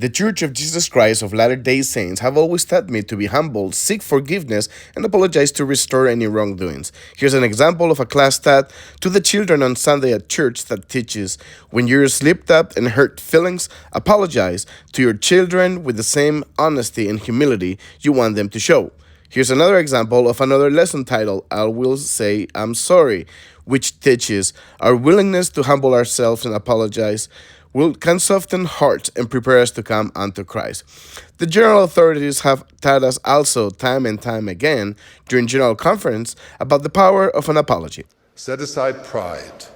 The Church of Jesus Christ of Latter-day Saints have always taught me to be humble, seek forgiveness, and apologize to restore any wrongdoings. Here's an example of a class taught to the children on Sunday at church that teaches, when you're slipped up and hurt feelings, apologize to your children with the same honesty and humility you want them to show. Here's another example of another lesson titled, I Will Say I'm Sorry, which teaches our willingness to humble ourselves and apologize can soften hearts and prepare us to come unto Christ. The general authorities have taught us also time and time again during General Conference about the power of an apology. Set aside pride.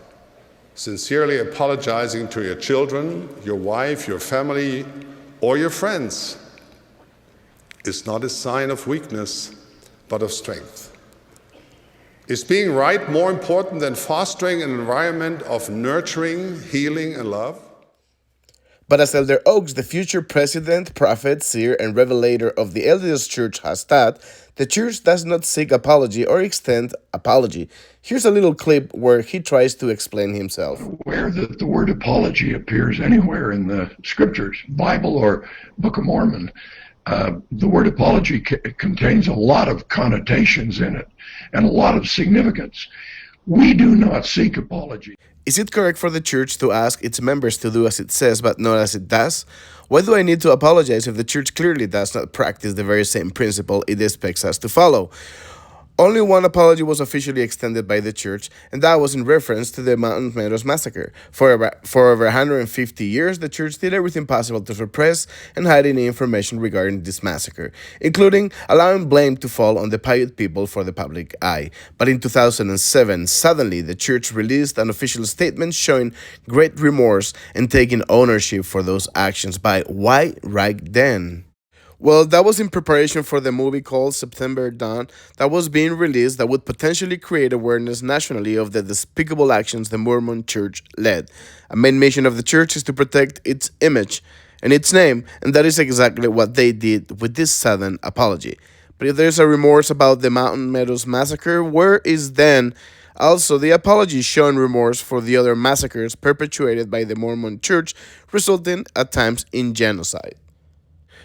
Sincerely apologizing to your children, your wife, your family, or your friends is not a sign of weakness, but of strength. Is being right more important than fostering an environment of nurturing, healing, and love? But as Elder Oaks, the future president, prophet, seer, and revelator of the LDS Church has taught, the Church does not seek apology or extend apology. Here's a little clip where he tries to explain himself. Where the word apology appears anywhere in the Scriptures, Bible or Book of Mormon, the word apology contains a lot of connotations in it and a lot of significance. We do not seek apology. Is it correct for the church to ask its members to do as it says but not as it does? Why do I need to apologize if the church clearly does not practice the very same principle it expects us to follow? Only one apology was officially extended by the church, and that was in reference to the Meadows massacre. For over 150 years, the church did everything possible to suppress and hide any information regarding this massacre, including allowing blame to fall on the Paiute people for the public eye. But in 2007, suddenly the church released an official statement showing great remorse and taking ownership for those actions by why right then? Well, that was in preparation for the movie called September Dawn that was being released that would potentially create awareness nationally of the despicable actions the Mormon Church led. A main mission of the church is to protect its image and its name, and that is exactly what they did with this sudden apology. But if there's a remorse about the Mountain Meadows massacre, where is then also the apology showing remorse for the other massacres perpetuated by the Mormon Church, resulting at times in genocide?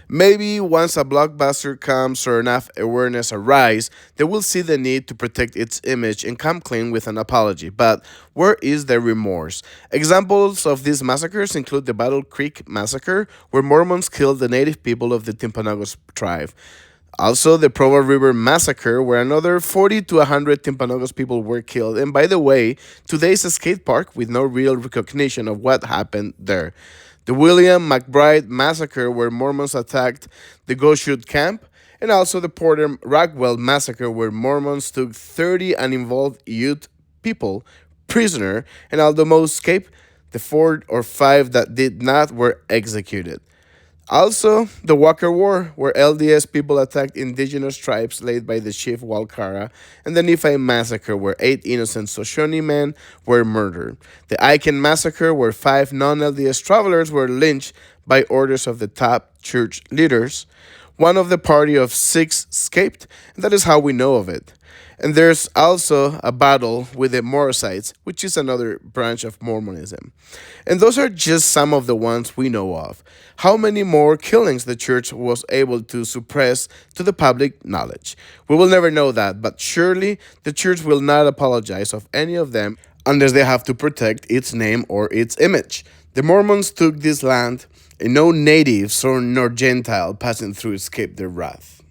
Maybe once a blockbuster comes or enough awareness arises, they will see the need to protect its image and come clean with an apology. But where is the remorse? Examples of these massacres include the Battle Creek Massacre, where Mormons killed the native people of the Timpanogos tribe. Also, the Provo River Massacre, where another 40 to 100 Timpanogos people were killed. And by the way, today's a skate park with no real recognition of what happened there. The William McBride Massacre, where Mormons attacked the Goshoot camp, and also the Porter Rockwell Massacre, where Mormons took 30 uninvolved Ute people prisoner, and although most escaped, the 4 or 5 that did not were executed. Also, the Walker War, where LDS people attacked indigenous tribes led by the chief Walkara, and the Nephi Massacre, where 8 innocent Shoshone men were murdered. The Aiken Massacre, where 5 non-LDS travelers were lynched by orders of the top church leaders. One of the party of 6 escaped, and that is how we know of it. And there's also a battle with the Morosites, which is another branch of Mormonism. And those are just some of the ones we know of. How many more killings the church was able to suppress to the public knowledge? We will never know that, but surely the church will not apologize of any of them unless they have to protect its name or its image. The Mormons took this land, and no natives nor Gentile passing through escaped their wrath.